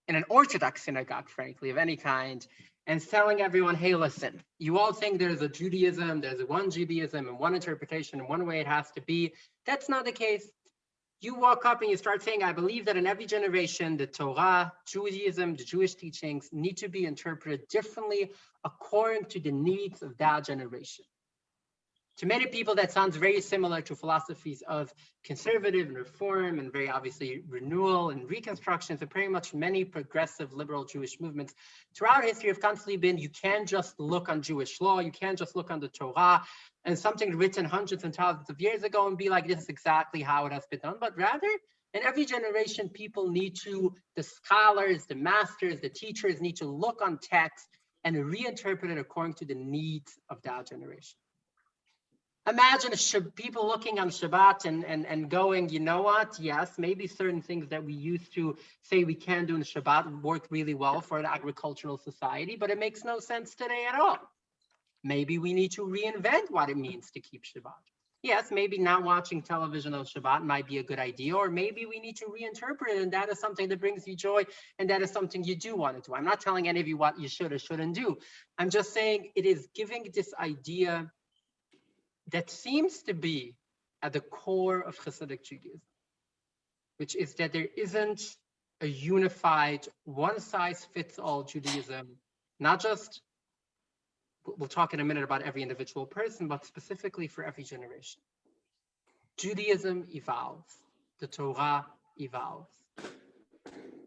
in an Orthodox synagogue, frankly, of any kind, and telling everyone, hey, listen, you all think there's a Judaism, there's a one Judaism and one interpretation and one way it has to be. That's not the case. You walk up and you start saying, I believe that in every generation, the Torah, Judaism, the Jewish teachings need to be interpreted differently according to the needs of that generation. To many people, that sounds very similar to philosophies of conservative and reform and very obviously renewal and reconstruction. So pretty much many progressive liberal Jewish movements throughout history have constantly been, you can't just look on Jewish law, you can't just look on the Torah and something written hundreds and thousands of years ago and be like, this is exactly how it has been done. But rather, in every generation, people need to, the scholars, the masters, the teachers need to look on text and reinterpret it according to the needs of that generation. Imagine people looking on Shabbat and going, you know what? Yes, maybe certain things that we used to say we can do in Shabbat work really well for an agricultural society, but it makes no sense today at all. Maybe we need to reinvent what it means to keep Shabbat. Yes, maybe not watching television on Shabbat might be a good idea, or maybe we need to reinterpret it, and that is something that brings you joy, and that is something you do want to do. I'm not telling any of you what you should or shouldn't do. I'm just saying it is giving this idea that seems to be at the core of Hasidic Judaism, which is that there isn't a unified, one-size-fits-all Judaism, not just, we'll talk in a minute about every individual person, but specifically for every generation. Judaism evolves, the Torah evolves.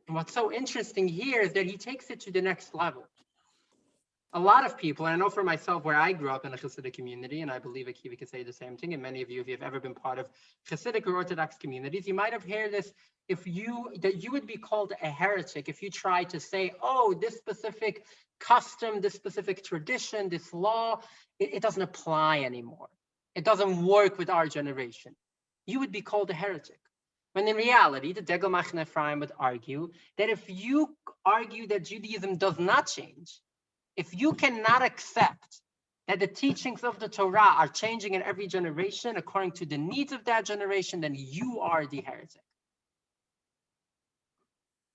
And what's so interesting here is that he takes it to the next level. A lot of people, and I know for myself where I grew up in a Hasidic community, and I believe Akiva could say the same thing, and many of you, if you've ever been part of Hasidic or Orthodox communities, you might have heard this, that you would be called a heretic if you try to say, oh, this specific custom, this specific tradition, this law, it doesn't apply anymore. It doesn't work with our generation. You would be called a heretic. When in reality, the Degel Machne Ephraim would argue that if you argue that Judaism does not change, if you cannot accept that the teachings of the Torah are changing in every generation according to the needs of that generation, then you are the heretic.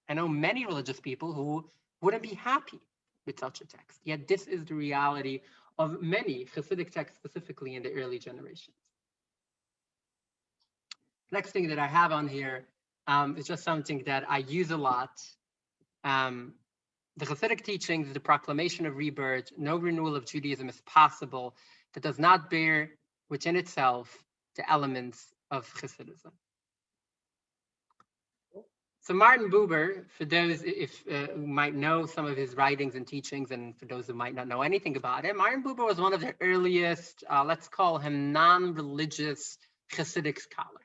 I know many religious people who wouldn't be happy with such a text, yet this is the reality of many Hasidic texts, specifically in the early generations. Next thing that I have on here is just something that I use a lot. The Hasidic teachings, the proclamation of rebirth, no renewal of Judaism is possible that does not bear within itself the elements of Hasidism. So Martin Buber, for those who might know some of his writings and teachings, and for those who might not know anything about it, Martin Buber was one of the earliest, let's call him non-religious Hasidic scholars.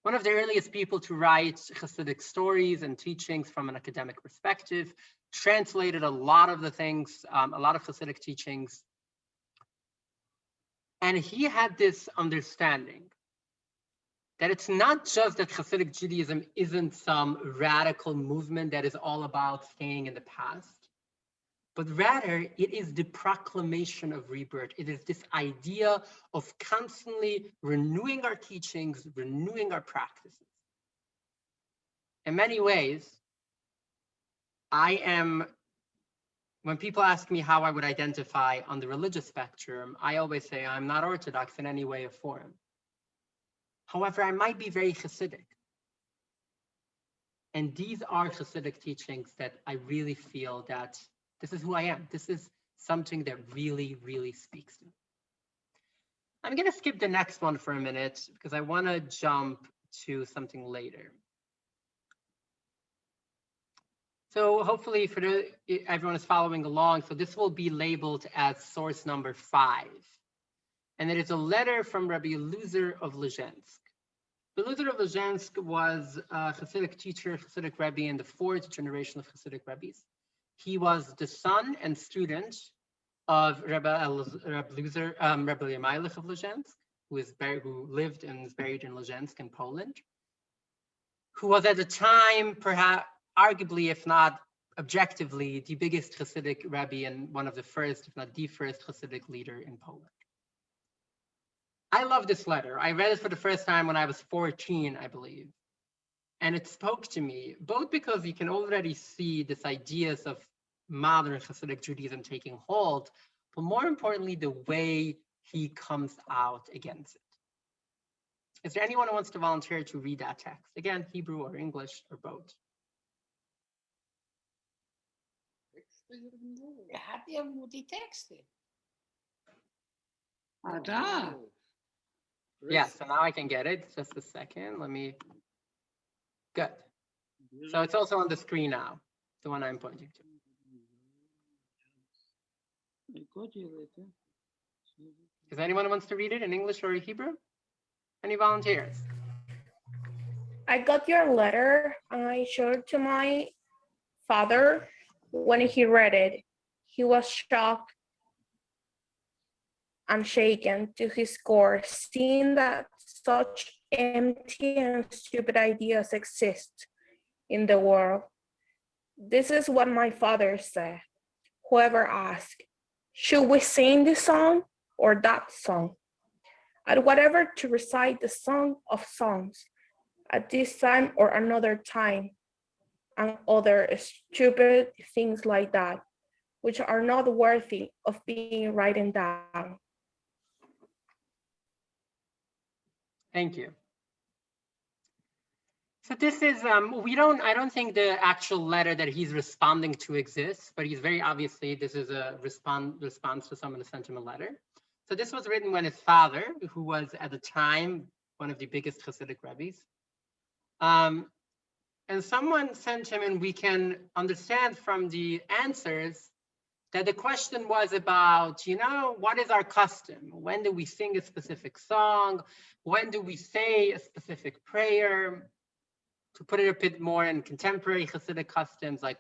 One of the earliest people to write Hasidic stories and teachings from an academic perspective, translated a lot of the things, a lot of Hasidic teachings. And he had this understanding that it's not just that Hasidic Judaism isn't some radical movement that is all about staying in the past, but rather it is the proclamation of rebirth. It is this idea of constantly renewing our teachings, renewing our practices. In many ways, when people ask me how I would identify on the religious spectrum, I always say I'm not Orthodox in any way or form. However, I might be very Hasidic. And these are Hasidic teachings that I really feel that this is who I am. This is something that really, really speaks to me. I'm going to skip the next one for a minute because I want to jump to something later. So hopefully everyone is following along. So this will be labeled as source number 5. And it is a letter from Rabbi Eliezer of Lezhensk. Eliezer of Lezhensk was a Hasidic teacher, Hasidic Rabbi in the 4th generation of Hasidic rabbis. He was the son and student of Rabbi Eliezer, Rabbi Yemailich of Lezhensk, who lived and is buried in Lezhensk in Poland, who was at the time, perhaps, arguably, if not objectively, the biggest Hasidic Rabbi and one of the first, if not the first Hasidic leader in Poland. I love this letter. I read it for the first time when I was 14, I believe. And it spoke to me, both because you can already see this ideas of modern Hasidic Judaism taking hold, but more importantly, the way he comes out against it. Is there anyone who wants to volunteer to read that text? Again, Hebrew or English or both. Hat irgendwo die Texte? Da. Yeah, so now I can get it. Just a second. Let me. Good. So it's also on the screen now, the one I'm pointing to. Is anyone who wants to read it in English or Hebrew? Any volunteers? I got your letter and I showed it to my father. When he read it, he was shocked and shaken to his core, seeing that such empty and stupid ideas exist in the world. This is what my father said. Whoever asked, should we sing this song or that song? And whatever to recite the Song of Songs at this time or another time, and other stupid things like that, which are not worthy of being written down. Thank you. So this is, I don't think the actual letter that he's responding to exists, but he's very obviously, this is a response to someone who sent him a letter. So this was written when his father, who was at the time one of the biggest Hasidic rabbis, and someone sent him, and we can understand from the answers that the question was about, what is our custom? When do we sing a specific song? When do we say a specific prayer? To put it a bit more in contemporary Hasidic customs, like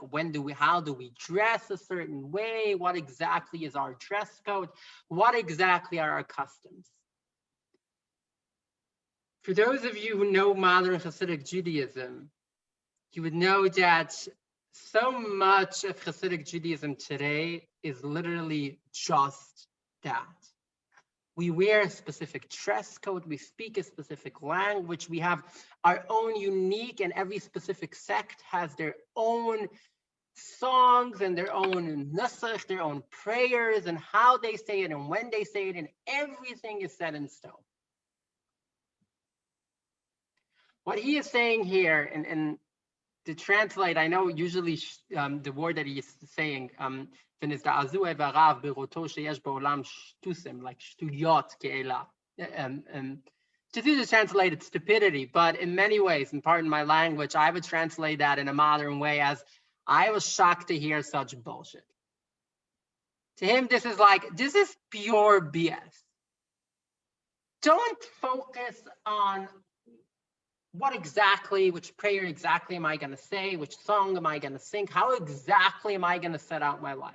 how do we dress a certain way? What exactly is our dress code? What exactly are our customs? For those of you who know modern Hasidic Judaism, you would know that so much of Hasidic Judaism today is literally just that. We wear a specific dress code, we speak a specific language, we have our own unique, and every specific sect has their own songs and their own nusach, their own prayers, and how they say it and when they say it, and everything is set in stone. What he is saying here, and to translate, I know usually the word that he is saying, like shtuyot ke'ela. Just to translate it, stupidity, but in many ways, and pardon my language, I would translate that in a modern way as, I was shocked to hear such bullshit. To him, this is pure BS. Don't focus on which prayer exactly am I going to say? Which song am I going to sing? How exactly am I going to set out my life?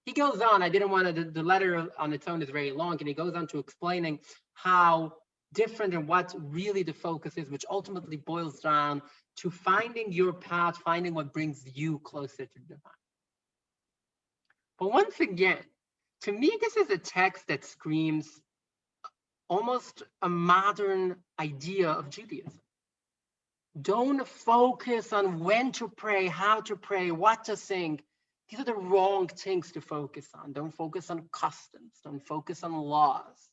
He goes on, I didn't want to, the letter on its own is very long, and he goes on to explaining how different and what really the focus is, which ultimately boils down to finding your path, finding what brings you closer to the divine. But once again, to me, this is a text that screams almost a modern idea of Judaism. Don't focus on when to pray, how to pray, what to sing. These are the wrong things to focus on. Don't focus on customs. Don't focus on laws.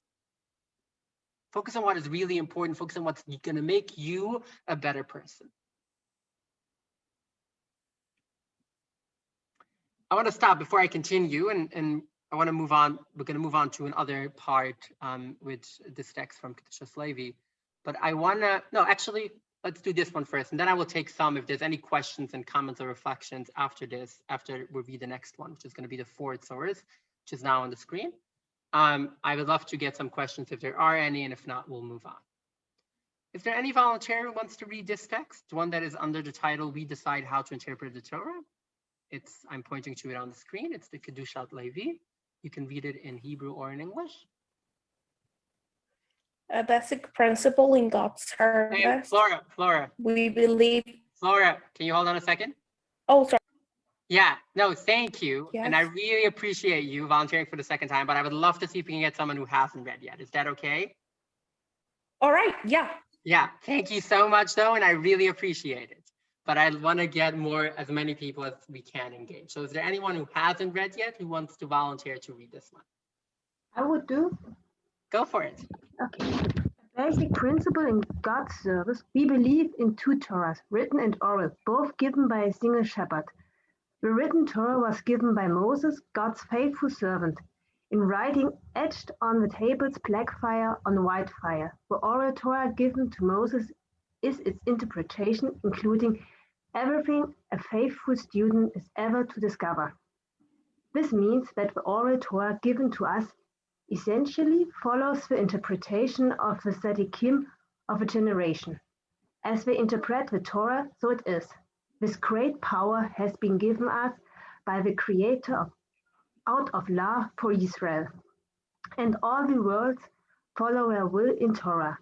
Focus on what is really important. Focus on what's going to make you a better person. I want to stop before I continue, and I want to move on. We're going to move on to another part with this text from Kedushas Levi. But I want to, no, actually, let's do this one first, and then I will take some if there's any questions and comments or reflections after this, after we read the next one, which is going to be the fourth source, which is now on the screen. I would love to get some questions if there are any, and if not, we'll move on. Is there any volunteer who wants to read this text, one that is under the title, We Decide How to Interpret the Torah? I'm pointing to it on the screen. It's the Kedushat Levi. You can read it in Hebrew or in English. A basic principle in God's service. Hey, Flora. We believe. Flora, can you hold on a second? Oh, sorry. Yeah, no, thank you. Yes. And I really appreciate you volunteering for the second time, but I would love to see if we can get someone who hasn't read yet. Is that okay? All right, yeah. Yeah, thank you so much though, and I really appreciate it. But I want to get as many people as we can engage. So is there anyone who hasn't read yet who wants to volunteer to read this one? I would do. Go for it. Okay. A basic principle in God's service, we believe in two Torahs, written and oral, both given by a single shepherd. The written Torah was given by Moses, God's faithful servant, in writing etched on the tables black fire on white fire. The oral Torah given to Moses is its interpretation, including everything a faithful student is ever to discover. This means that the oral Torah given to us essentially follows the interpretation of the Tzaddikim of a generation. As we interpret the Torah, so it is. This great power has been given us by the Creator out of love for Israel. And all the worlds follow their will in Torah.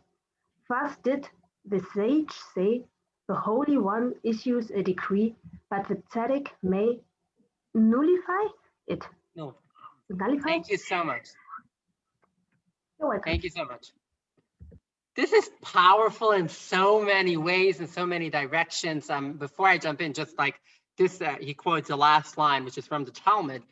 Thus did the sage say, the Holy One issues a decree, but the Tzaddik may nullify it. No. Nullify? Thank you so much. You're welcome. Thank you so much. This is powerful in so many ways, in so many directions. Before I jump in, just like this, he quotes the last line, which is from the Talmud,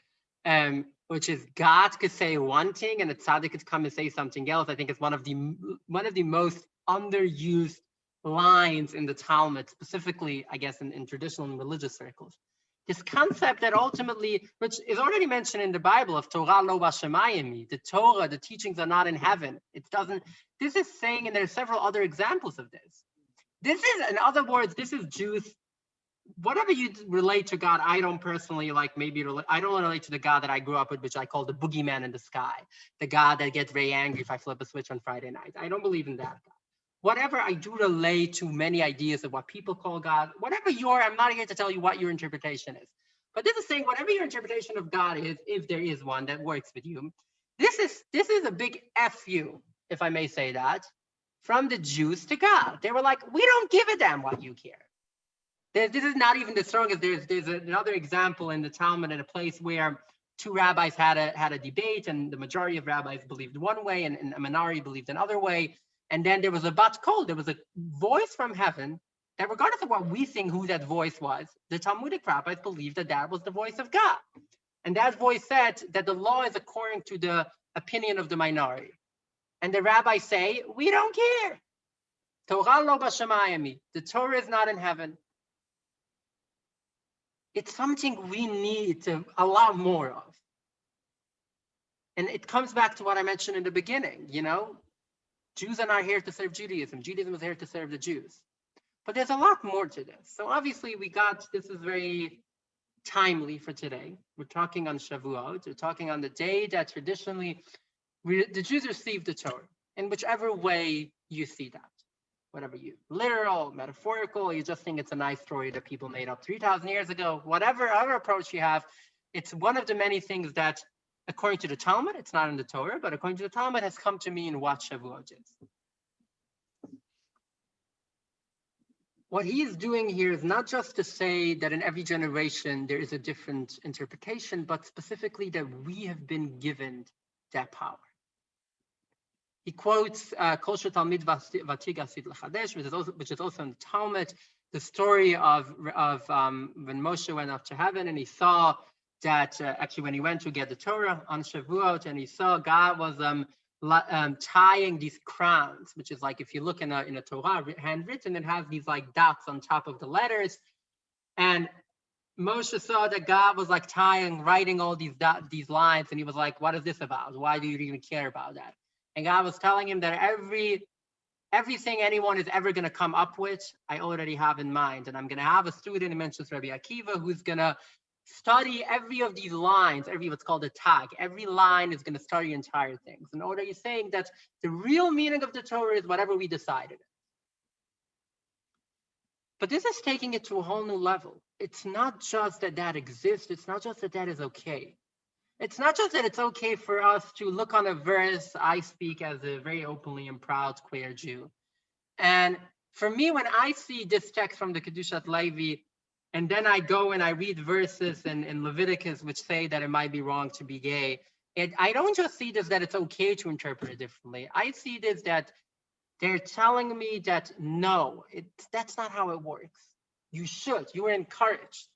which is God could say one thing and the tzaddik could come and say something else. I think it's one of the most underused lines in the Talmud, specifically, I guess, in traditional and religious circles. This concept that ultimately, which is already mentioned in the Bible, of Torah lo bashamayim, the Torah, the teachings are not in heaven. It doesn't. This is saying, and there are several other examples of this. This is, in other words, this is Jews. Whatever you relate to God, I don't personally like. Maybe I don't relate to the God that I grew up with, which I call the boogeyman in the sky, the God that gets very angry if I flip a switch on Friday night. I don't believe in that God. Whatever, I do relate to many ideas of what people call God. Whatever I'm not here to tell you what your interpretation is. But this is saying whatever your interpretation of God is, if there is one that works with you, this is a big FU, if I may say that, from the Jews to God. They were like, we don't give a damn what you care. This is not even the strongest. There's another example in the Talmud in a place where two rabbis had a debate, and the majority of rabbis believed one way, and a minority believed another way. And then there was a bat kol, there was a voice from heaven that, regardless of what we think who that voice was, the Talmudic rabbis believed that that was the voice of God. And that voice said that the law is according to the opinion of the minority. And the rabbis say, we don't care. Torah lo bashamayim, the Torah is not in heaven. It's something we need to a lot more of. And it comes back to what I mentioned in the beginning, Jews are not here to serve Judaism. Judaism is here to serve the Jews. But there's a lot more to this. So obviously this is very timely for today. We're talking on Shavuot. We're talking on the day that traditionally the Jews received the Torah, in whichever way you see that. Whatever you, literal, metaphorical, you just think it's a nice story that people made up 3,000 years ago, whatever other approach you have, it's one of the many things that, according to the Talmud, it's not in the Torah, but according to the Talmud, has come to mean what Shavuot is. What he is doing here is not just to say that in every generation there is a different interpretation, but specifically that we have been given that power. He quotes Kol Talmid Vatig Asid L'Chadesh, which is also in the Talmud, the story of when Moshe went up to heaven and he saw that actually when he went to get the Torah on Shavuot, and he saw God was tying these crowns, which is like if you look in a Torah handwritten, it has these like dots on top of the letters, and Moshe saw that God was like writing all these lines, and he was like, "What is this about? Why do you even care about that?" And God was telling him that everything anyone is ever going to come up with, I already have in mind, and I'm going to have a student. He mentions Rabbi Akiva, who's going to study every of these lines, what's called a tag. Every line is going to study entire things. In order, he's saying that the real meaning of the Torah is whatever we decided. But this is taking it to a whole new level. It's not just that exists. It's not just that is okay. It's not just that it's okay for us to look on a verse. I speak as a very openly and proud queer Jew. And for me, when I see this text from the Kedushat Levi, and then I go and I read verses in Leviticus which say that it might be wrong to be gay, I don't just see this that it's okay to interpret it differently. I see this that They're telling me that no, that's not how it works. You were encouraged.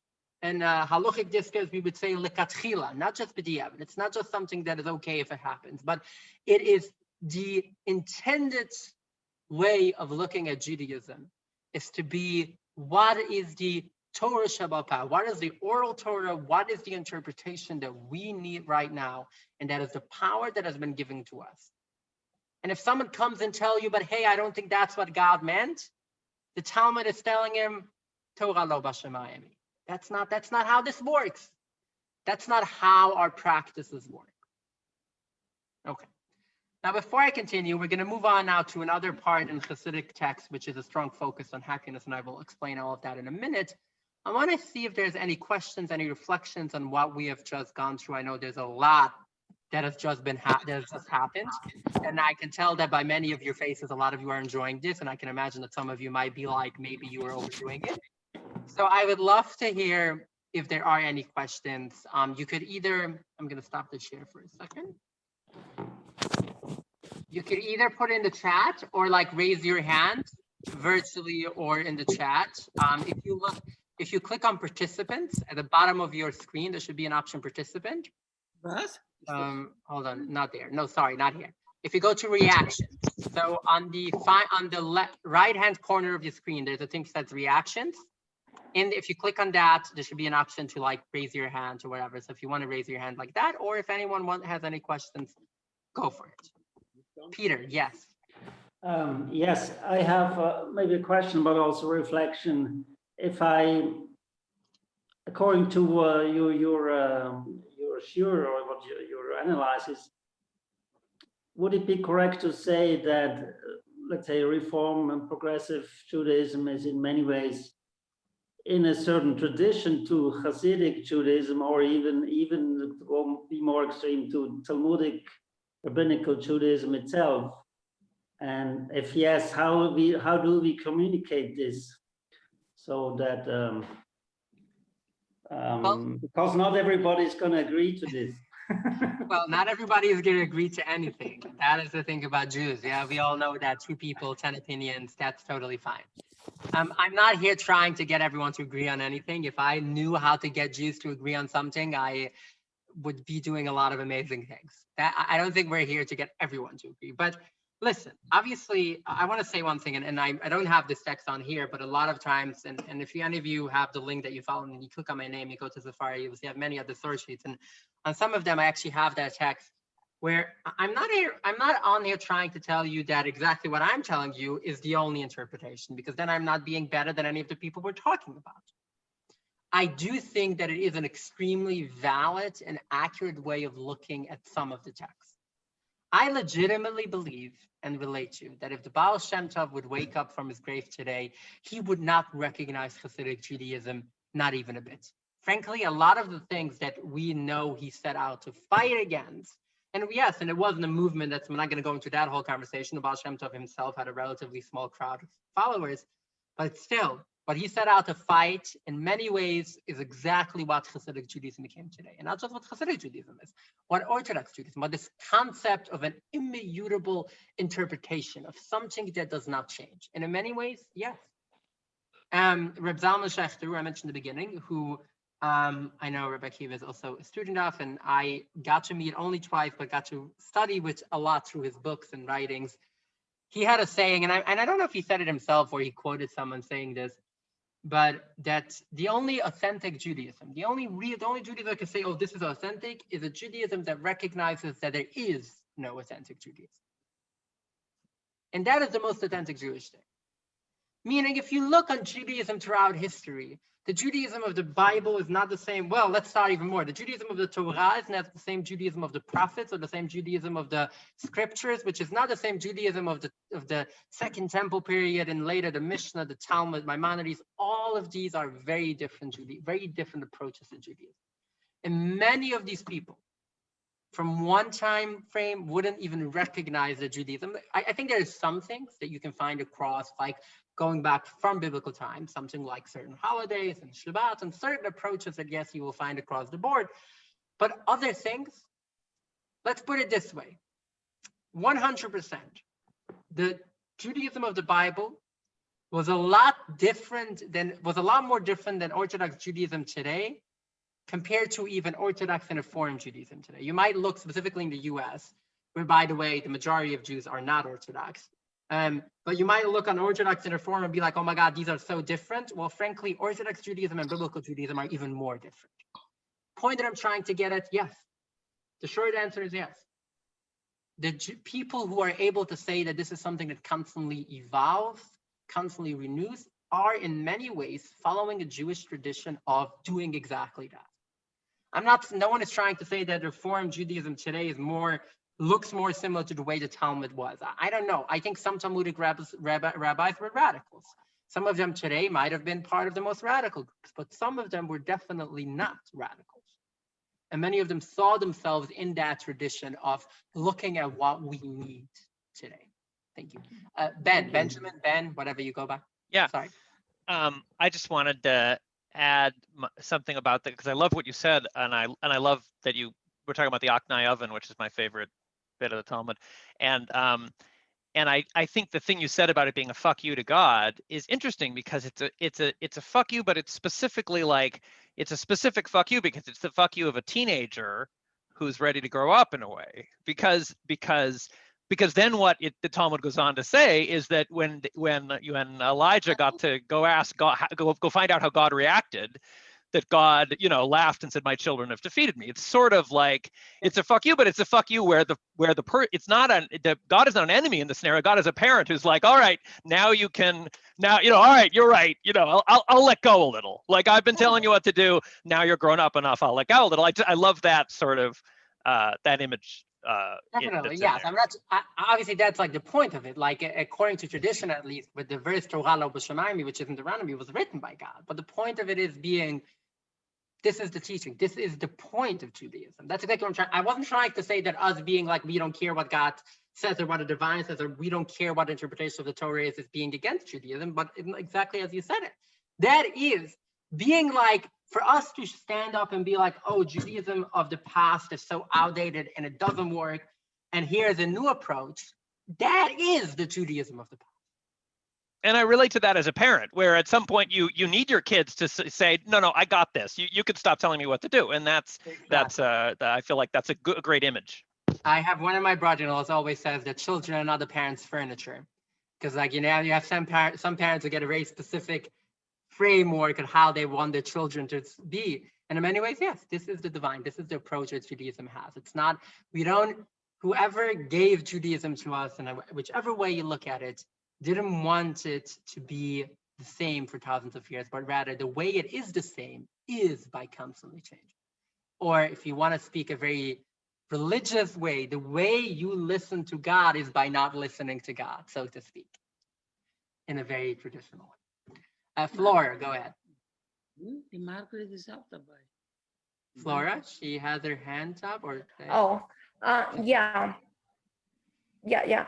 And halachic discourse, we would say lekatchila, not just b'diavad. It's not just something that is okay if it happens, but it is the intended way of looking at Judaism is to be what is the Torah Shabbat, what is the oral Torah, what is the interpretation that we need right now, and that is the power that has been given to us. And if someone comes and tell you, but hey, I don't think that's what God meant, the Talmud is telling him, Torah lo b'shamayim. That's not how this works. That's not how our practices work. Okay. Now, before I continue, we're going to move on now to another part in Hasidic text, which is a strong focus on happiness, and I will explain all of that in a minute. I want to see if there's any questions, any reflections on what we have just gone through. I know there's a lot that has just happened, and I can tell that by many of your faces, a lot of you are enjoying this, and I can imagine that some of you might be like, maybe you were overdoing it. So I would love to hear if there are any questions. You could either, I'm going to stop the share for a second. You could either put in the chat or like raise your hand virtually or in the chat. If you click on participants at the bottom of your screen, there should be an option participant. What? Hold on, not there. No, sorry, not here. If you go to reactions, so on the right hand corner of your screen, there's a thing that says reactions. And if you click on that, there should be an option to like raise your hand or whatever. So if you want to raise your hand like that, or if anyone has any questions, go for it. Peter, yes. Yes, I have maybe a question, but also a reflection. If according to your sure or what your analysis, would it be correct to say that, let's say, Reform and Progressive Judaism is in many ways in a certain tradition to Hasidic Judaism, or even to be more extreme, to Talmudic rabbinical Judaism itself? And if yes, how do we communicate this so that because not everybody is going to agree to this. Well, not everybody is going to agree to anything. That is the thing about Jews. Yeah, we all know that 2 people, 10 opinions, that's totally fine. I'm not here trying to get everyone to agree on anything. If I knew how to get Jews to agree on something, I would be doing a lot of amazing things. I don't think we're here to get everyone to agree. But listen, obviously, I want to say one thing, and I don't have this text on here, but a lot of times, and if any of you have the link that you follow and you click on my name, you go to Safari, you will see I have many other source sheets. And on some of them, I actually have that text where I'm not on here trying to tell you that exactly what I'm telling you is the only interpretation, because then I'm not being better than any of the people we're talking about. I do think that it is an extremely valid and accurate way of looking at some of the texts. I legitimately believe and relate to that if the Baal Shem Tov would wake up from his grave today, he would not recognize Hasidic Judaism, not even a bit. Frankly, a lot of the things that we know he set out to fight against, and yes, and it wasn't a movement I'm not going to go into that whole conversation. The Baal Shem Tov himself had a relatively small crowd of followers, but still, what he set out to fight in many ways is exactly what Hasidic Judaism became today. And not just what Hasidic Judaism is, what Orthodox Judaism, what this concept of an immutable interpretation of something that does not change. And in many ways, yes. Reb Zalman Schachter, who I mentioned in the beginning, who I know Rabbi Kiva is also a student of, and I got to meet only twice, but got to study with a lot through his books and writings. He had a saying, and I don't know if he said it himself or he quoted someone saying this, but that the only authentic Judaism, the only Judaism that can say, oh, this is authentic, is a Judaism that recognizes that there is no authentic Judaism. And that is the most authentic Jewish thing. Meaning, if you look on Judaism throughout history, the Judaism of the Bible is not the same. Well, let's start even more. The Judaism of the Torah is not the same Judaism of the prophets or the same Judaism of the scriptures, which is not the same Judaism of the Second Temple period and later the Mishnah, the Talmud, Maimonides. All of these are very different approaches to Judaism. And many of these people from one time frame wouldn't even recognize the Judaism. I think there are some things that you can find across, like going back from biblical times, something like certain holidays and Shabbat and certain approaches that, yes, you will find across the board. But other things, let's put it this way, 100%, the Judaism of the Bible was a lot more different than Orthodox Judaism today, compared to even Orthodox and Reform Judaism today. You might look specifically in the US, where, by the way, the majority of Jews are not Orthodox. But you might look on Orthodox and Reform and be like, oh my God, these are so different. Well, frankly, Orthodox Judaism and Biblical Judaism are even more different. Point that I'm trying to get at, yes. The short answer is yes. The people who are able to say that this is something that constantly evolves, constantly renews, are in many ways following a Jewish tradition of doing exactly that. No one is trying to say that Reform Judaism today looks more similar to the way the Talmud was. I don't know. I think some Talmudic rabbis were radicals. Some of them today might have been part of the most radical groups, but some of them were definitely not radicals. And many of them saw themselves in that tradition of looking at what we need today. Thank you. Benjamin, whatever you go by. Yeah. Sorry. I just wanted to add something about that, because I love what you said, and I love that you were talking about the Aknai oven, which is my favorite bit of the Talmud. And I think the thing you said about it being a fuck you to God is interesting, because it's a fuck you, but it's specifically like, it's a specific fuck you because it's the fuck you of a teenager who's ready to grow up in a way. Because then what the Talmud goes on to say is that when Elijah got to go ask God, go find out how God reacted, that God, laughed and said, "My children have defeated me." It's sort of like, it's a fuck you, but it's a fuck you where it's not God is not an enemy in the scenario. God is a parent who's like, all right, now you can, all right, you're right. I'll let go a little. Like, I've been telling you what to do. Now you're grown up enough. I'll let go a little. I love that sort of, that image. Definitely, yes. Obviously, that's like the point of it. Like, according to tradition, at least, with the verse Torah lo b'shamayim, which is in Deuteronomy, was written by God. But the point of it is being, this is the teaching. This is the point of Judaism. That's exactly what I'm trying. I wasn't trying to say that us being like, we don't care what God says or what the divine says, or we don't care what interpretation of the Torah is being against Judaism, but exactly as you said it. That is being like, for us to stand up and be like, oh, Judaism of the past is so outdated and it doesn't work, and here's a new approach. That is the Judaism of the past. And I relate to that as a parent, where at some point you need your kids to say, no, I got this. You can stop telling me what to do. And that's I feel like that's a great image. I have one of my brother-in-laws always says that children are not the parents' furniture, because you have some parents who get a very specific framework of how they want their children to be. And in many ways, yes, this is the divine. This is the approach that Judaism has. It's not, whoever gave Judaism to us, and whichever way you look at it, didn't want it to be the same for thousands of years, but rather the way it is the same is by constantly changing. Or if you want to speak a very religious way, the way you listen to God is by not listening to God, so to speak, in a very traditional way. Flora, go ahead. The Margaret is up dabei. Flora, she has her hands up, or? Yeah.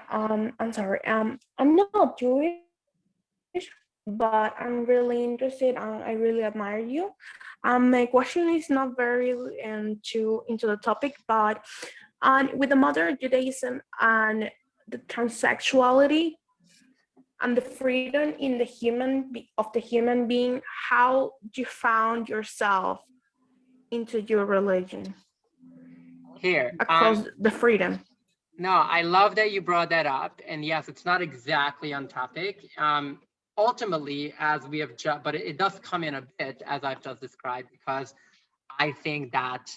I'm sorry. I'm not Jewish, but I'm really interested. I really admire you. My question is not very into the topic, but with the modern Judaism and the transsexuality and the freedom in the human being, how you found yourself into your religion? Here, across the freedom. No, I love that you brought that up. And yes, it's not exactly on topic. Ultimately, as we have just, but it does come in a bit, as I've just described, because I think that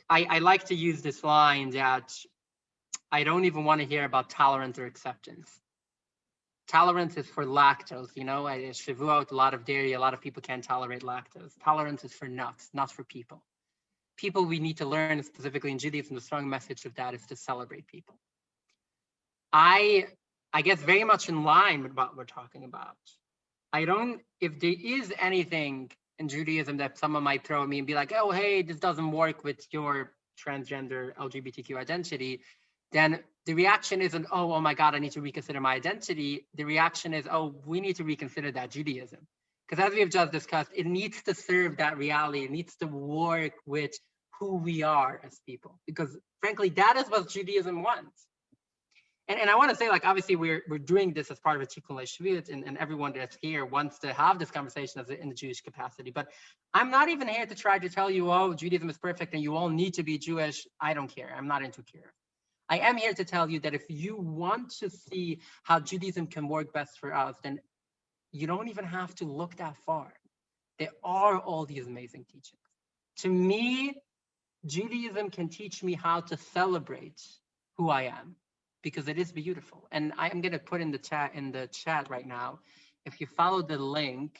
I like to use this line that I don't even want to hear about tolerance or acceptance. Tolerance is for lactose, at Shavuot, a lot of dairy, a lot of people can't tolerate lactose. Tolerance is for nuts, not for people. People, we need to learn, specifically in Judaism, the strong message of that is to celebrate people. I guess very much in line with what we're talking about. If there is anything in Judaism that someone might throw at me and be like, oh, hey, this doesn't work with your transgender LGBTQ identity, then the reaction isn't, oh my God, I need to reconsider my identity. The reaction is, oh, we need to reconsider that Judaism. Because as we have just discussed, it needs to serve that reality. It needs to work with who we are as people. Because frankly, that is what Judaism wants. And I want to say, like, obviously we're doing this as part of a Tikkun Shavuot, and everyone that's here wants to have this conversation in the Jewish capacity. But I'm not even here to try to tell you, oh, Judaism is perfect and you all need to be Jewish. I don't care. I'm not into care. I am here to tell you that if you want to see how Judaism can work best for us, then you don't even have to look that far. There are all these amazing teachings. To me, Judaism can teach me how to celebrate who I am, because it is beautiful. And I'm going to put in the chat right now. If you follow the link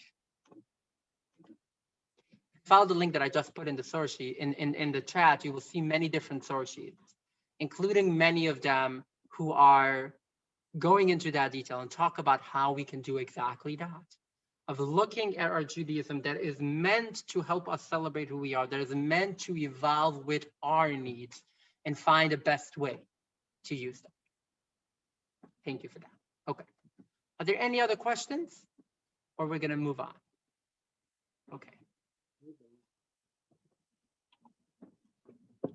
that I just put in the source sheet, in the chat, you will see many different source sheets, including many of them who are going into that detail and talk about how we can do exactly that, of looking at our Judaism that is meant to help us celebrate who we are, that is meant to evolve with our needs and find the best way to use them. Thank you for that. Okay. Are there any other questions, or we're going to move on? Okay.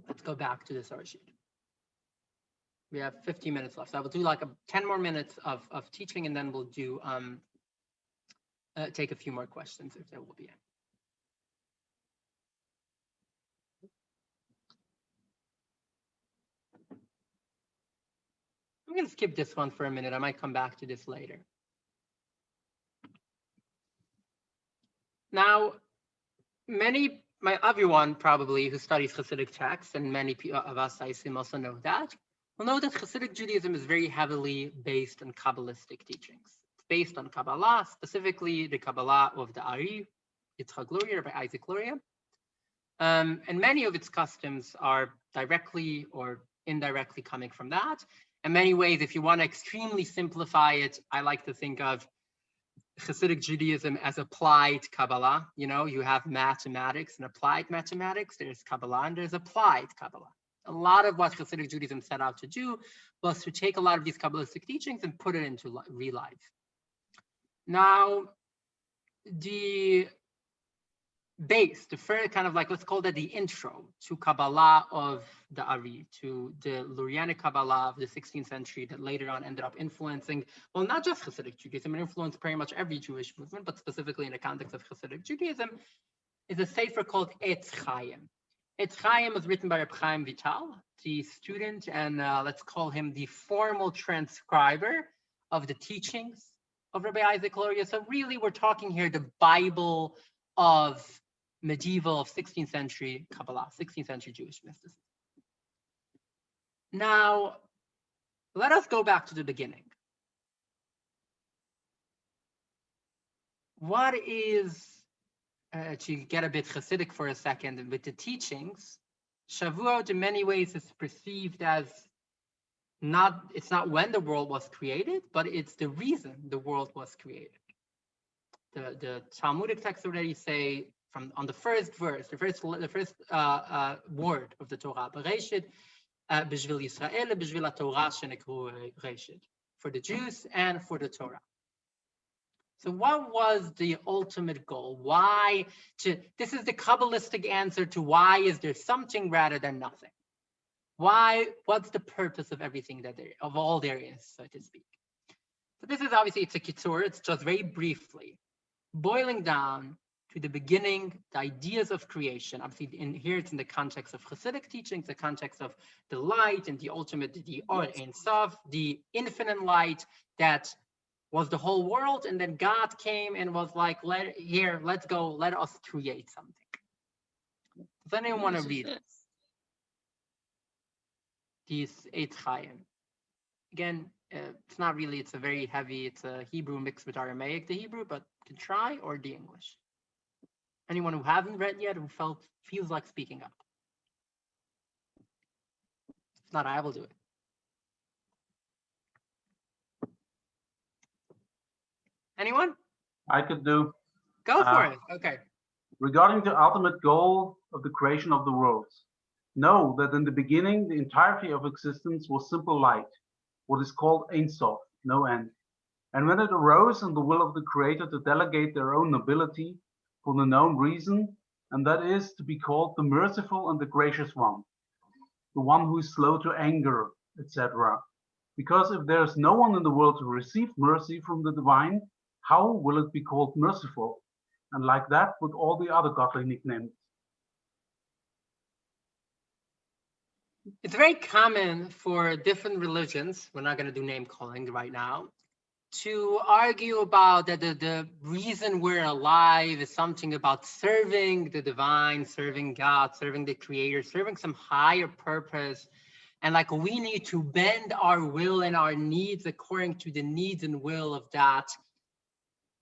Let's go back to the source sheet. We have 15 minutes left. So I will do like 10 more minutes of teaching, and then we'll do take a few more questions if there will be any. I'm going to skip this one for a minute. I might come back to this later. Now, everyone probably who studies Hasidic texts, and many of us, I assume, also know that, will know that Hasidic Judaism is very heavily based on Kabbalistic teachings. It's based on Kabbalah, specifically the Kabbalah of the Ari, Yitzchak Luria, by Isaac Luria. And many of its customs are directly or indirectly coming from that. In many ways, if you want to extremely simplify it, I like to think of Hasidic Judaism as applied Kabbalah. You know, you have mathematics and applied mathematics. There's Kabbalah and there's applied Kabbalah. A lot of what Hasidic Judaism set out to do was to take a lot of these Kabbalistic teachings and put it into real life. Now, the base, the first kind of like, let's call that the intro to Kabbalah of the Ari, to the Lurianic Kabbalah of the 16th century that later on ended up influencing, well, not just Hasidic Judaism, it influenced pretty much every Jewish movement, but specifically in the context of Hasidic Judaism, is a sefer called Etz Chaim. Etz Chaim was written by Reb Chaim Vital, the student, and let's call him the formal transcriber of the teachings of Rabbi Isaac Luria. So really, we're talking here the Bible of medieval 16th century Kabbalah, 16th century Jewish mysticism. Now, let us go back to the beginning. What is, to get a bit Hasidic for a second, with the teachings, Shavuot in many ways is perceived as it's not when the world was created, but it's the reason the world was created. The Talmudic texts already say, on the first verse, the first word of the Torah, Bereshit, B'shvil Yisrael, B'shvil HaTorah shenekru Reshit, for the Jews and for the Torah. So what was the ultimate goal? This is the Kabbalistic answer to why is there something rather than nothing? What's the purpose of everything of all there is, so to speak? So this is obviously, it's a kitzur, it's just very briefly boiling down to the beginning, the ideas of creation. Obviously, here it's in the context of Hasidic teachings, the context of the light and the ultimate, the Or Ein Sof, the infinite light that was the whole world, and then God came and was like, let's go, let us create something. Does anyone want to read this? These Eitz Chaim. Again, it's not really, it's a Hebrew mixed with Aramaic, the Hebrew, but you can try, or the English. Anyone who hasn't read yet, who feels like speaking up? If not, I will do it. Anyone? I could do. Go for it. Okay. Regarding the ultimate goal of the creation of the world, know that in the beginning, the entirety of existence was simple light, what is called Ein Sof, no end. And when it arose in the will of the Creator to delegate their own nobility for the known reason, and that is to be called the merciful and the gracious one, the one who is slow to anger, etc., Because if there is no one in the world to receive mercy from the divine, how will it be called merciful? And like that with all the other godly nicknames. It's very common for different religions, we're not going to do name calling right now, to argue about that the reason we're alive is something about serving the divine, serving God, serving the creator, serving some higher purpose. And like we need to bend our will and our needs according to the needs and will of that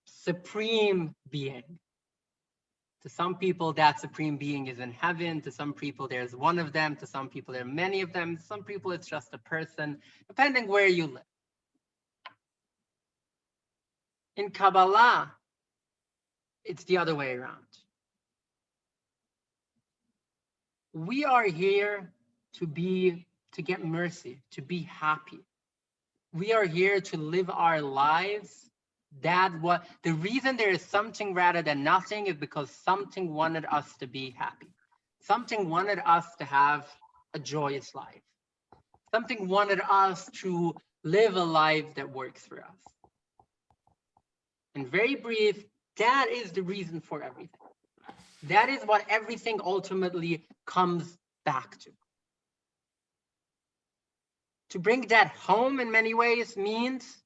supreme being. To some people, that supreme being is in heaven. To some people, there's one of them. To some people, there are many of them. To some people, it's just a person, depending where you live. In Kabbalah, it's the other way around. We are here to get mercy, to be happy. We are here to live our lives. The reason there is something rather than nothing is because something wanted us to be happy. Something wanted us to have a joyous life. Something wanted us to live a life that works for us. In very brief, that is the reason for everything. That is what everything ultimately comes back to. To bring that home in many ways means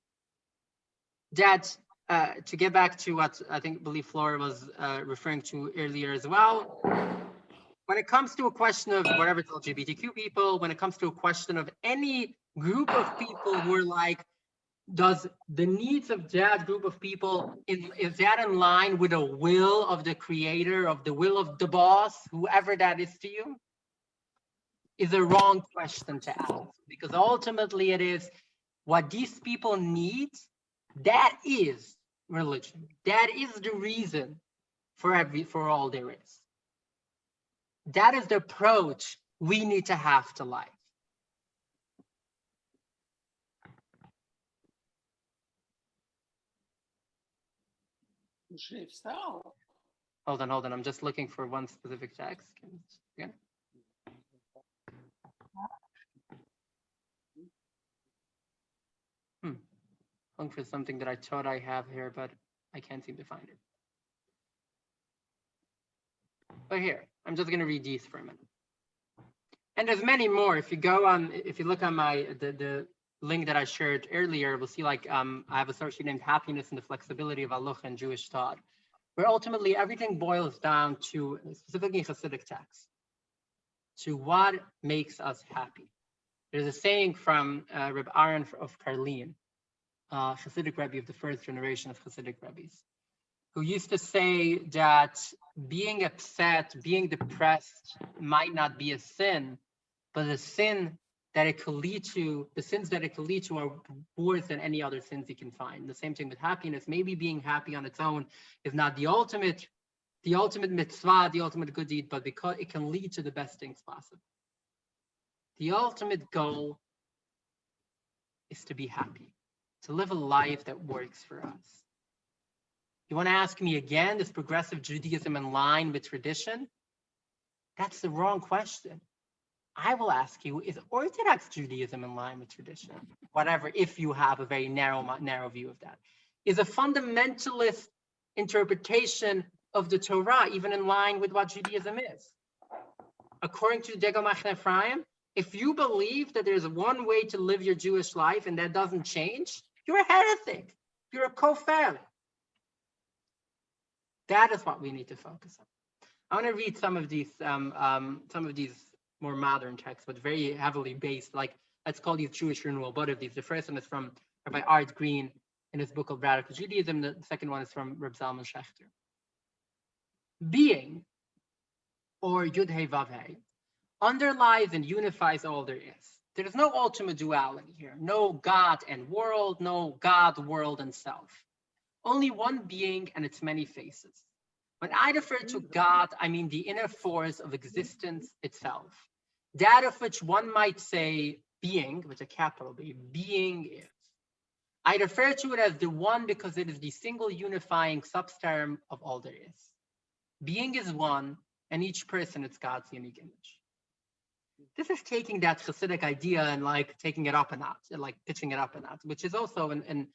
that, to get back to what I believe Flora was referring to earlier as well, when it comes to a question of whatever it's LGBTQ people, when it comes to a question of any group of people who are like, does the needs of that group of people, is that in line with the will of the creator, of the will of the boss, whoever that is to you? Is a wrong question to ask, because ultimately it is what these people need. That is religion. That is the reason for all there is. That is the approach we need to have to life. Hold on. I'm just looking for one specific text. Again. Looking for something that I thought I have here, but I can't seem to find it. But here, I'm just going to read these for a minute. And there's many more. If you look on the link that I shared earlier, we'll see like I have a search named Happiness and the Flexibility of Halacha and Jewish Thought, where ultimately everything boils down to, specifically Hasidic texts, to what makes us happy. There's a saying from Rabbi Aaron of Karlin, Hasidic Rabbi of the first generation of Hasidic rabbis, who used to say that being upset, being depressed might not be a sin, but the sin that it could lead to, the sins that it could lead to are worse than any other sins you can find. The same thing with happiness. Maybe being happy on its own is not the ultimate mitzvah, the ultimate good deed, but because it can lead to the best things possible. The ultimate goal is to be happy, to live a life that works for us. You want to ask me again, is progressive Judaism in line with tradition? That's the wrong question. I will ask you, is Orthodox Judaism in line with tradition? Whatever, if you have a very narrow view of that. Is a fundamentalist interpretation of the Torah even in line with what Judaism is? According to Degel Machne Ephraim, if you believe that there's one way to live your Jewish life and that doesn't change, you're a heretic. You're a kofar. That is what we need to focus on. I want to read some of these more modern texts, but very heavily based, like let's call these Jewish renewal. Both of these. The first one is from Rabbi Art Green in his book of Radical Judaism. The second one is from Reb Zalman Schachter. Being, or Yud Hey Vav Hey, underlies and unifies all there is. There is no ultimate duality here. No God and world, no God, world, and self. Only one being and its many faces. When I refer to God, I mean the inner force of existence itself. That of which one might say being, with a capital B, being is. I refer to it as the one because it is the single unifying subterm of all there is. Being is one, and each person is God's unique image. This is taking that Hasidic idea and like taking it up a notch and like pitching it up a notch, which is also, and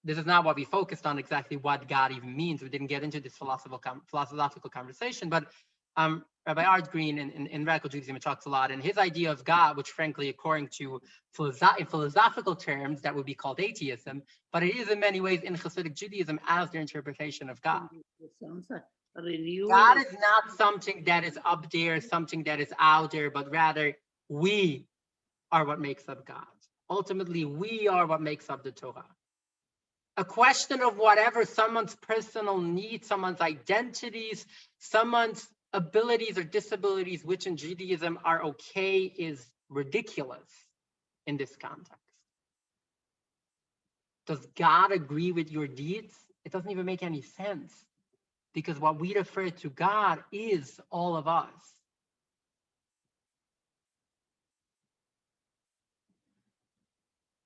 this is not what we focused on exactly what God even means. We didn't get into this philosophical conversation, but Rabbi Art Green in Radical Judaism talks a lot, and his idea of God, which frankly, according to in philosophical terms, that would be called atheism, but it is in many ways in Hasidic Judaism as their interpretation of God. God is not something that is up there, something that is out there, but rather we are what makes up God. Ultimately, we are what makes up the Torah. A question of whatever someone's personal needs, someone's identities, someone's abilities or disabilities, which in Judaism are okay, is ridiculous in this context. Does God agree with your deeds? It doesn't even make any sense, because what we refer to God is all of us.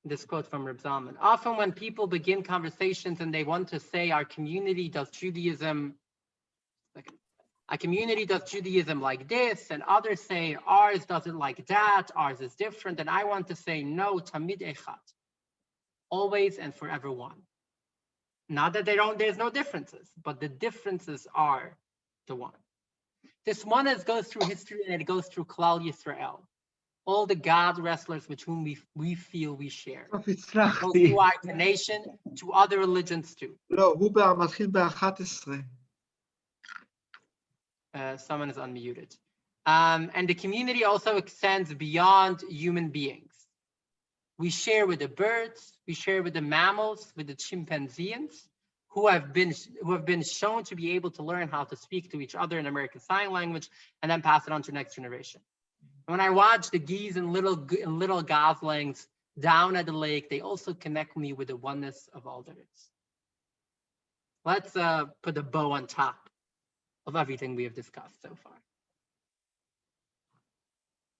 This quote from Reb Zalman. Often when people begin conversations and they want to say our community does Judaism, like this, and others say ours does it like that, ours is different, and I want to say no, tamid echad, always and forever one. Not that there's no differences, but the differences are the one. This one goes through history and it goes through Klal Yisrael. All the God wrestlers with whom we feel we share. It goes through our nation to other religions too. Someone is unmuted. And the community also extends beyond human beings. We share with the birds, we share with the mammals, with the chimpanzees, who have been shown to be able to learn how to speak to each other in American Sign Language and then pass it on to the next generation. When I watch the geese and little goslings down at the lake, they also connect me with the oneness of all there is. Let's put a bow on top of everything we have discussed so far.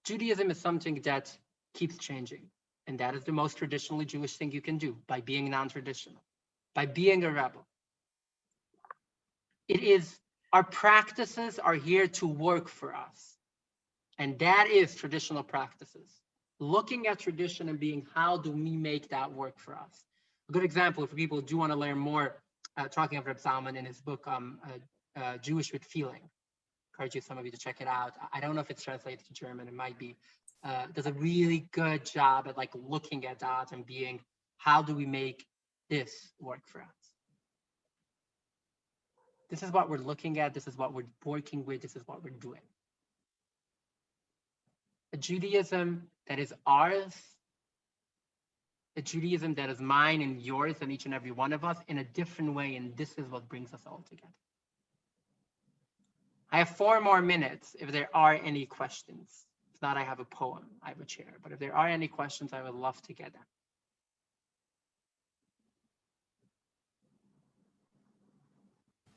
Judaism is something that keeps changing, and that is the most traditionally Jewish thing you can do, by being non-traditional, by being a rebel. Our practices are here to work for us. And that is traditional practices. Looking at tradition and being, how do we make that work for us? A good example, if people do want to learn more, talking of Reb Zalman in his book, Jewish with Feeling. I encourage some of you to check it out. I don't know if it's translated to German, it might be. Does a really good job at like looking at that and being, how do we make this work for us? This is what we're looking at, this is what we're working with, this is what we're doing. A Judaism that is ours, a Judaism that is mine and yours and each and every one of us in a different way, and this is what brings us all together. I have 4 more minutes if there are any questions. If not, I have a poem, I have a chair, but if there are any questions, I would love to get them.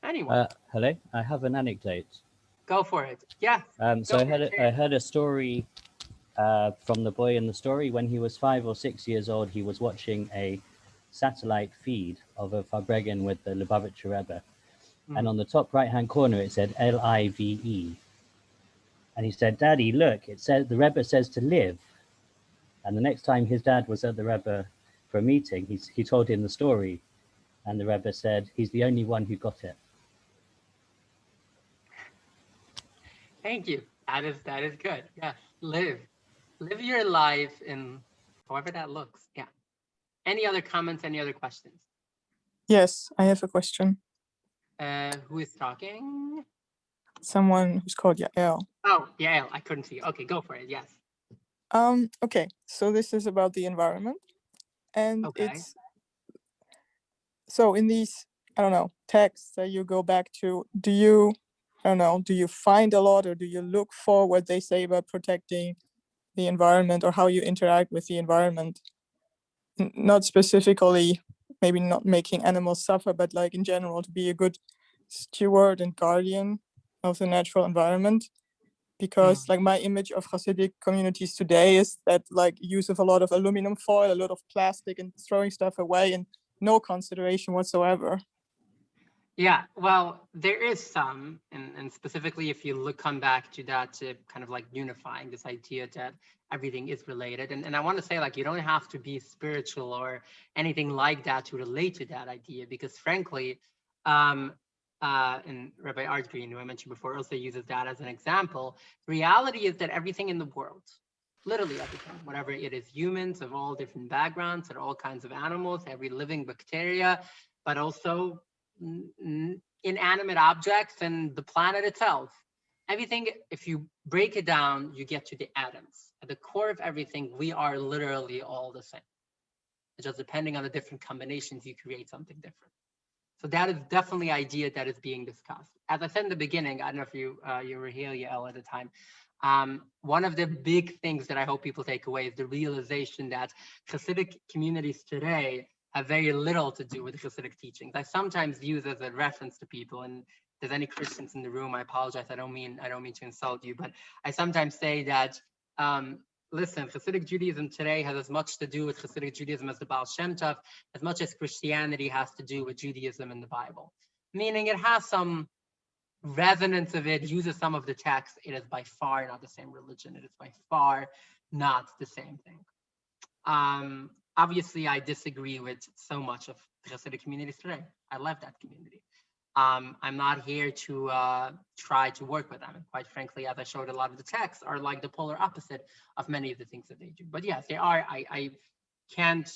Anyone? Hello, I have an anecdote. Go for it. Yeah. So I heard a story from the boy in the story. When he was 5 or 6 years old, he was watching a satellite feed of a Farbrengen with the Lubavitcher Rebbe. And on the top right-hand corner, it said L-I-V-E. And he said, Daddy, look, it says the Rebbe says to live. And the next time his dad was at the Rebbe for a meeting, he told him the story. And the Rebbe said, he's the only one who got it. Thank you. That is good. Yeah. Live your life in however that looks. Yeah. Any other comments? Any other questions? Yes, I have a question. Who is talking? Someone who's called Yael. Oh, Yael. I couldn't see. Okay, go for it. Yes. Okay, so this is about the environment, and it's so in these, I don't know, texts that you go back to, do you find a lot, or do you look for what they say about protecting the environment or how you interact with the environment? Not specifically, maybe not making animals suffer, but like in general, to be a good steward and guardian of the natural environment. Because like my image of Hasidic communities today is that like use of a lot of aluminum foil, a lot of plastic, and throwing stuff away, and no consideration whatsoever. Yeah, well, there is some, and specifically if you come back to that, to kind of like unifying this idea that everything is related. And I want to say, like, you don't have to be spiritual or anything like that to relate to that idea, because frankly, and Rabbi Art Green, who I mentioned before, also uses that as an example. Reality is that everything in the world, literally everything, whatever it is, humans of all different backgrounds and all kinds of animals, every living bacteria, but also inanimate objects and the planet itself. Everything, if you break it down, you get to the atoms. At the core of everything, we are literally all the same. It's just depending on the different combinations, you create something different. So that is definitely an idea that is being discussed. As I said in the beginning, I don't know if you were here, Yael, at the time. One of the big things that I hope people take away is the realization that Hasidic communities today have very little to do with Hasidic teachings. I sometimes use as a reference to people, and if there's any Christians in the room, I apologize. I don't mean to insult you, but I sometimes say that, listen, Hasidic Judaism today has as much to do with Hasidic Judaism as the Baal Shem Tov, as much as Christianity has to do with Judaism in the Bible. Meaning it has some resonance of it, uses some of the text. It is by far not the same religion. It is by far not the same thing. Obviously, I disagree with so much of the Hasidic communities today. I love that community. I'm not here to try to work with them. And quite frankly, as I showed, a lot of the texts are like the polar opposite of many of the things that they do. But yes, they are. I can't,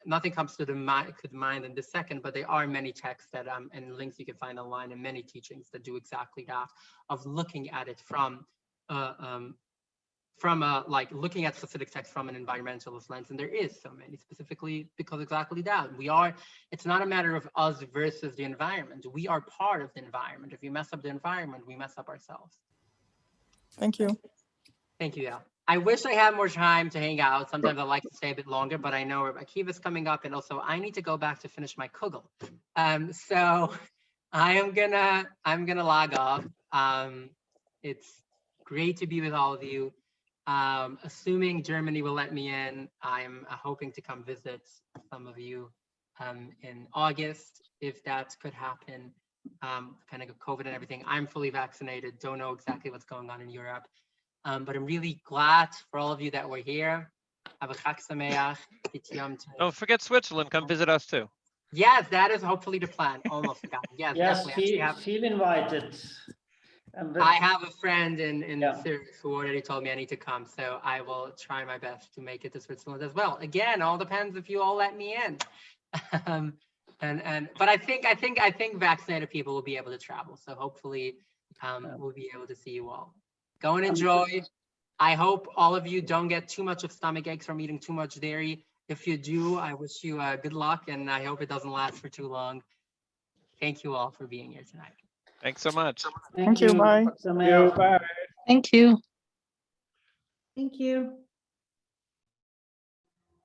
nothing comes to the mind in this second, but there are many texts that and links you can find online, and many teachings that do exactly that, of looking at it from like looking at specific text from an environmentalist lens. And there is so many, specifically because exactly that it's not a matter of us versus the environment. We are part of the environment. If you mess up the environment, we mess up ourselves. Thank you. Thank you, Al. I wish I had more time to hang out. Sometimes I like to stay a bit longer, but I know Akiva's coming up, and also I need to go back to finish my kugel. So I'm gonna log off. It's great to be with all of you. Assuming Germany will let me in, I'm hoping to come visit some of you in August, if that could happen, depending on COVID and everything. I'm fully vaccinated, don't know exactly what's going on in Europe. But I'm really glad for all of you that were here. Have a Chag Sameach. Don't forget Switzerland. Come visit us too. Yes, that is hopefully the plan. Almost forgotten. Yes, yes, feel invited. I have a friend in Zurich who already told me I need to come, so I will try my best to make it to Switzerland as well. Again, all depends if you all let me in. But I think vaccinated people will be able to travel, so hopefully we'll be able to see you all. Go and enjoy. I hope all of you don't get too much of stomach aches from eating too much dairy. If you do, I wish you good luck, and I hope it doesn't last for too long. Thank you all for being here tonight. Thanks so much. Thank you. Bye. Bye. Thank you. Thank you.